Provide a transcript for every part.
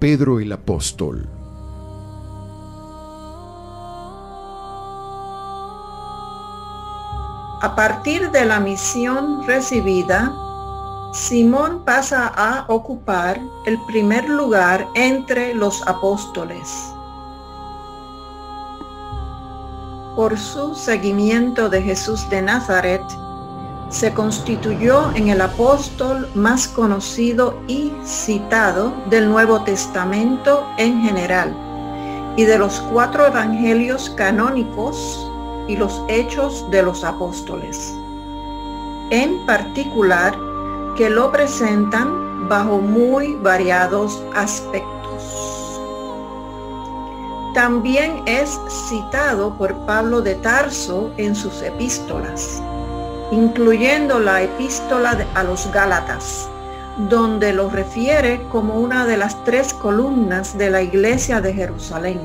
Pedro el apóstol. A partir de la misión recibida, Simón pasa a ocupar el primer lugar entre los apóstoles. Por su seguimiento de Jesús de Nazaret, se constituyó en el apóstol más conocido y citado del Nuevo Testamento en general y de los 4 evangelios canónicos y los Hechos de los Apóstoles, en particular que lo presentan bajo muy variados aspectos. También es citado por Pablo de Tarso en sus epístolas, incluyendo la epístola a los Gálatas, donde lo refiere como una de las 3 columnas de la iglesia de Jerusalén.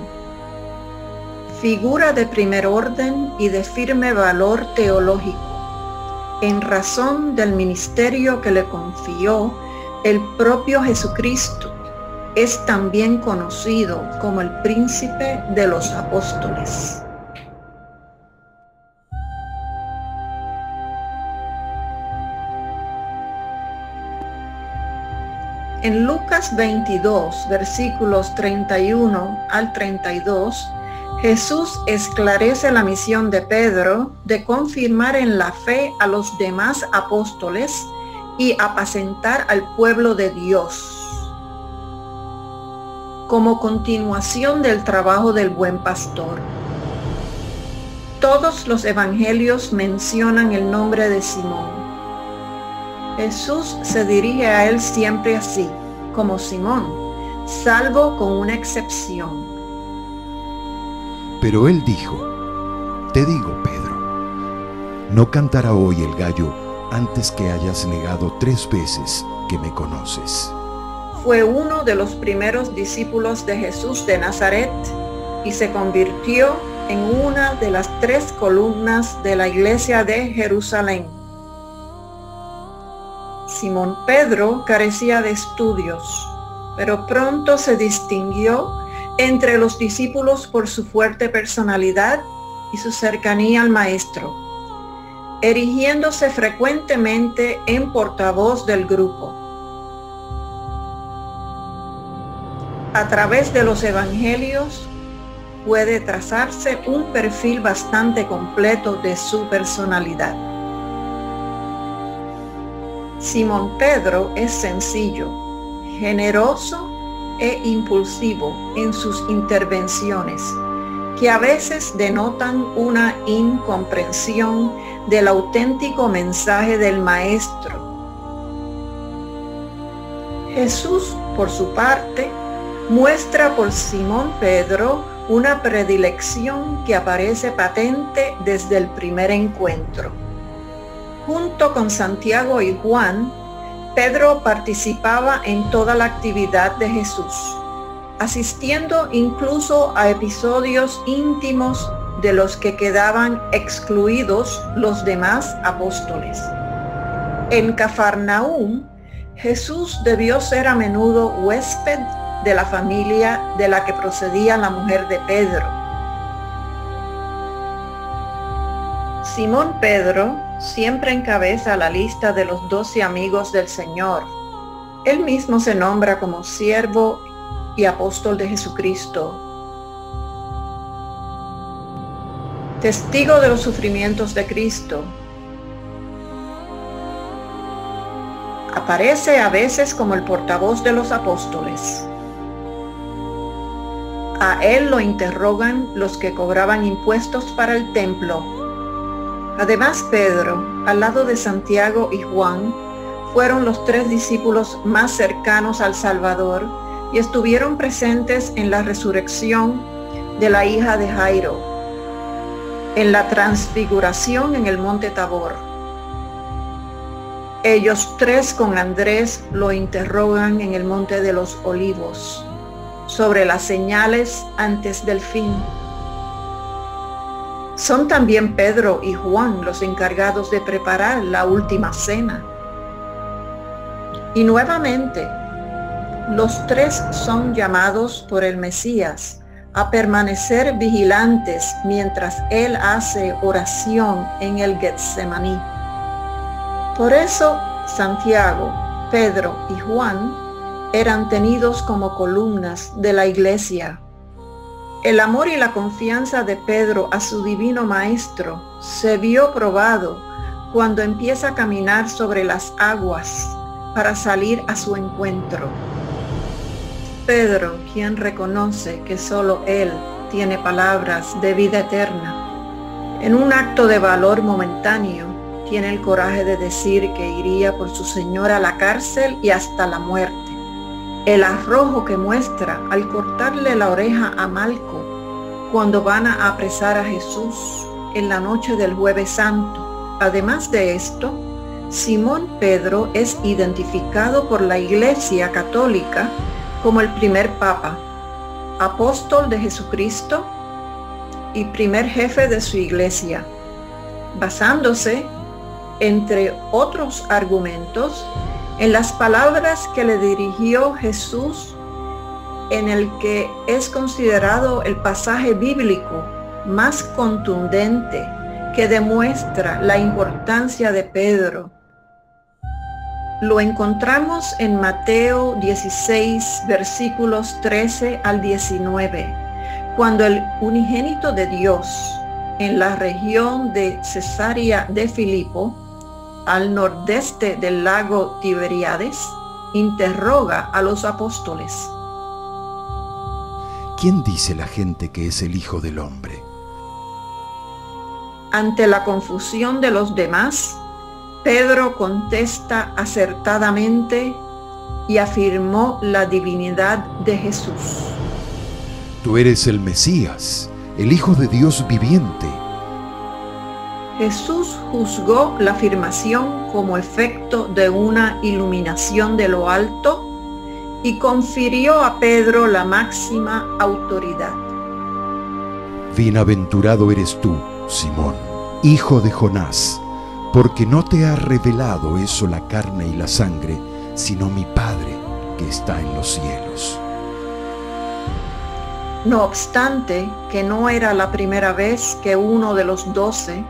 Figura de primer orden y de firme valor teológico, en razón del ministerio que le confió el propio Jesucristo. Es también conocido como el príncipe de los apóstoles. En Lucas 22, versículos 31 al 32, Jesús esclarece la misión de Pedro de confirmar en la fe a los demás apóstoles y apacentar al pueblo de Dios, como continuación del trabajo del buen pastor. Todos los evangelios mencionan el nombre de Simón. Jesús se dirige a él siempre así, como Simón, salvo con una excepción. Pero él dijo: Te digo, Pedro, no cantará hoy el gallo antes que hayas negado 3 veces que me conoces. Fue uno de los primeros discípulos de Jesús de Nazaret y se convirtió en una de las 3 columnas de la iglesia de Jerusalén. Simón Pedro carecía de estudios, pero pronto se distinguió entre los discípulos por su fuerte personalidad y su cercanía al maestro, erigiéndose frecuentemente en portavoz del grupo. A través de los evangelios puede trazarse un perfil bastante completo de su personalidad. Simón Pedro es sencillo, generoso e impulsivo en sus intervenciones, que a veces denotan una incomprensión del auténtico mensaje del Maestro. Jesús, por su parte, muestra por Simón Pedro una predilección que aparece patente desde el primer encuentro. Junto con Santiago y Juan, Pedro participaba en toda la actividad de Jesús, asistiendo incluso a episodios íntimos de los que quedaban excluidos los demás apóstoles. En Cafarnaúm, Jesús debió ser a menudo huésped de la familia de la que procedía la mujer de Pedro. Simón Pedro siempre encabeza la lista de los 12 amigos del Señor. Él mismo se nombra como siervo y apóstol de Jesucristo, testigo de los sufrimientos de Cristo. Aparece a veces como el portavoz de los apóstoles. A él lo interrogan los que cobraban impuestos para el templo. Además, Pedro, al lado de Santiago y Juan, fueron los 3 discípulos más cercanos al Salvador y estuvieron presentes en la resurrección de la hija de Jairo, en la transfiguración en el monte Tabor. Ellos 3 con Andrés lo interrogan en el monte de los Olivos, sobre las señales antes del fin. Son también Pedro y Juan los encargados de preparar la última cena. Y nuevamente, Los tres son llamados por el Mesías a permanecer vigilantes mientras él hace oración en el Getsemaní. Por eso Santiago, Pedro y Juan eran tenidos como columnas de la iglesia. El amor y la confianza de Pedro a su divino maestro se vio probado cuando empieza a caminar sobre las aguas para salir a su encuentro. Pedro, quien reconoce que solo él tiene palabras de vida eterna, en un acto de valor momentáneo, tiene el coraje de decir que iría por su Señor a la cárcel y hasta la muerte. El arrojo que muestra al cortarle la oreja a Malco cuando van a apresar a Jesús en la noche del Jueves Santo. Además de esto, Simón Pedro es identificado por la Iglesia Católica como el primer papa, apóstol de Jesucristo y primer jefe de su iglesia, basándose, entre otros argumentos, en las palabras que le dirigió Jesús en el que es considerado el pasaje bíblico más contundente que demuestra la importancia de Pedro. Lo encontramos en Mateo 16, versículos 13 al 19, cuando el unigénito de Dios, en la región de Cesarea de Filipo, al nordeste del lago Tiberíades, interroga a los apóstoles. ¿Quién dice la gente que es el Hijo del Hombre? Ante la confusión de los demás, Pedro contesta acertadamente y afirmó la divinidad de Jesús. Tú eres el Mesías, el Hijo de Dios viviente. Jesús juzgó la afirmación como efecto de una iluminación de lo alto y confirió a Pedro la máxima autoridad. Bienaventurado eres tú, Simón, hijo de Jonás, porque no te ha revelado eso la carne y la sangre, sino mi Padre que está en los cielos. No obstante, que no era la primera vez que uno de los 12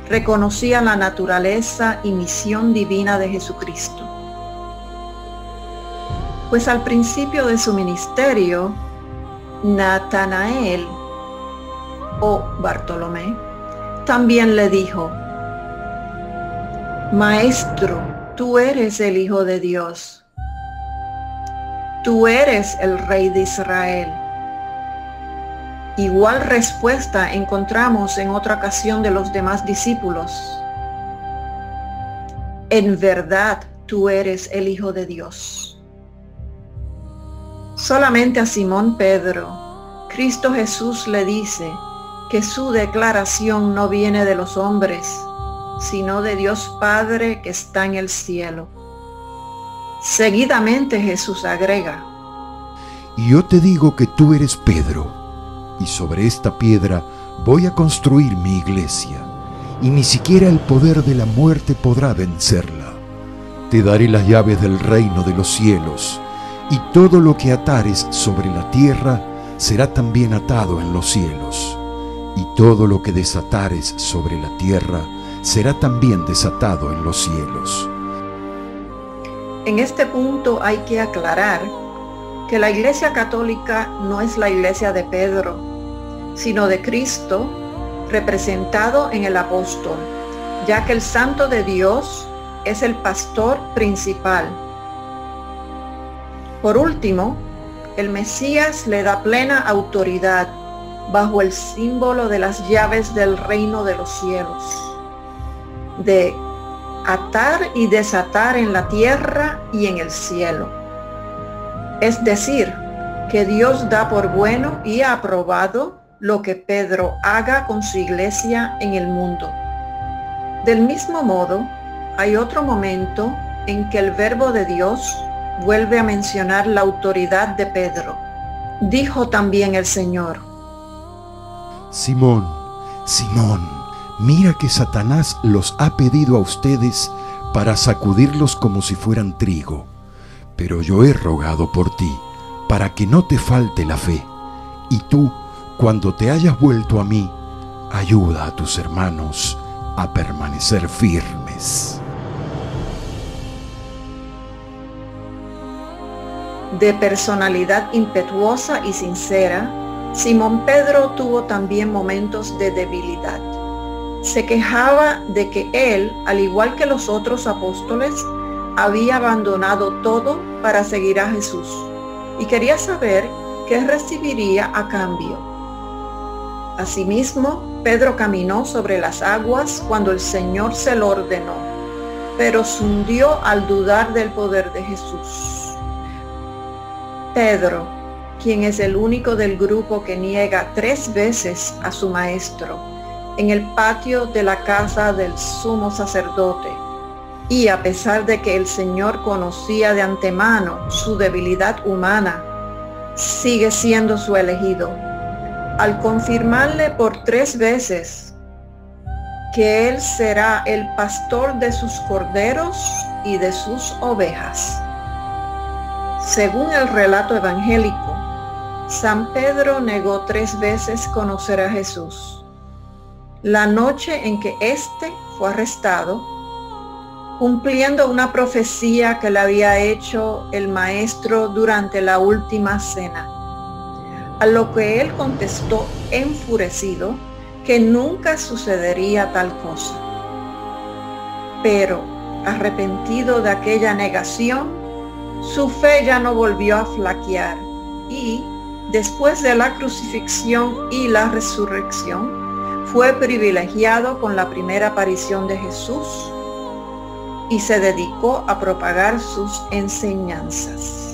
reconocía la naturaleza y misión divina de Jesucristo. Pues al principio de su ministerio, Natanael o Bartolomé también le dijo: Maestro, tú eres el Hijo de Dios. Tú eres el Rey de Israel. Igual respuesta encontramos en otra ocasión de los demás discípulos. En verdad, tú eres el Hijo de Dios. Solamente a Simón Pedro, Cristo Jesús le dice que su declaración no viene de los hombres, sino de Dios Padre que está en el cielo. Seguidamente Jesús agrega: Y yo te digo que tú eres Pedro, y sobre esta piedra voy a construir mi iglesia, y ni siquiera el poder de la muerte podrá vencerla. Te daré las llaves del reino de los cielos, y todo lo que atares sobre la tierra será también atado en los cielos, y todo lo que desatares sobre la tierra será también desatado en los cielos. En este punto hay que aclarar que la Iglesia Católica no es la Iglesia de Pedro, sino de Cristo representado en el apóstol, ya que el Santo de Dios es el pastor principal. Por último, el Mesías le da plena autoridad bajo el símbolo de las llaves del reino de los cielos, de atar y desatar en la tierra y en el cielo. Es decir, que Dios da por bueno y aprobado lo que Pedro haga con su iglesia en el mundo. Del mismo modo, hay otro momento en que el Verbo de Dios vuelve a mencionar la autoridad de Pedro. Dijo también el Señor: Simón, Simón, mira que Satanás los ha pedido a ustedes para sacudirlos como si fueran trigo. pero yo he rogado por ti, para que no te falte la fe, y tú, cuando te hayas vuelto a mí, ayuda a tus hermanos a permanecer firmes. De personalidad impetuosa y sincera, Simón Pedro tuvo también momentos de debilidad. Se quejaba de que él, al igual que los otros apóstoles, había abandonado todo para seguir a Jesús y quería saber qué recibiría a cambio. Asimismo, Pedro caminó sobre las aguas cuando el Señor se lo ordenó, pero se hundió al dudar del poder de Jesús. Pedro, quien es el único del grupo que niega 3 veces a su maestro en el patio de la casa del sumo sacerdote, y a pesar de que el Señor conocía de antemano su debilidad humana, sigue siendo su elegido, al confirmarle por 3 veces que Él será el pastor de sus corderos y de sus ovejas. Según el relato evangélico, San Pedro negó 3 veces conocer a Jesús. La noche en que éste fue arrestado, cumpliendo una profecía que le había hecho el maestro durante la última cena, a lo que él contestó enfurecido que nunca sucedería tal cosa. Pero, arrepentido de aquella negación, su fe ya no volvió a flaquear y, después de la crucifixión y la resurrección, fue privilegiado con la primera aparición de Jesús y se dedicó a propagar sus enseñanzas.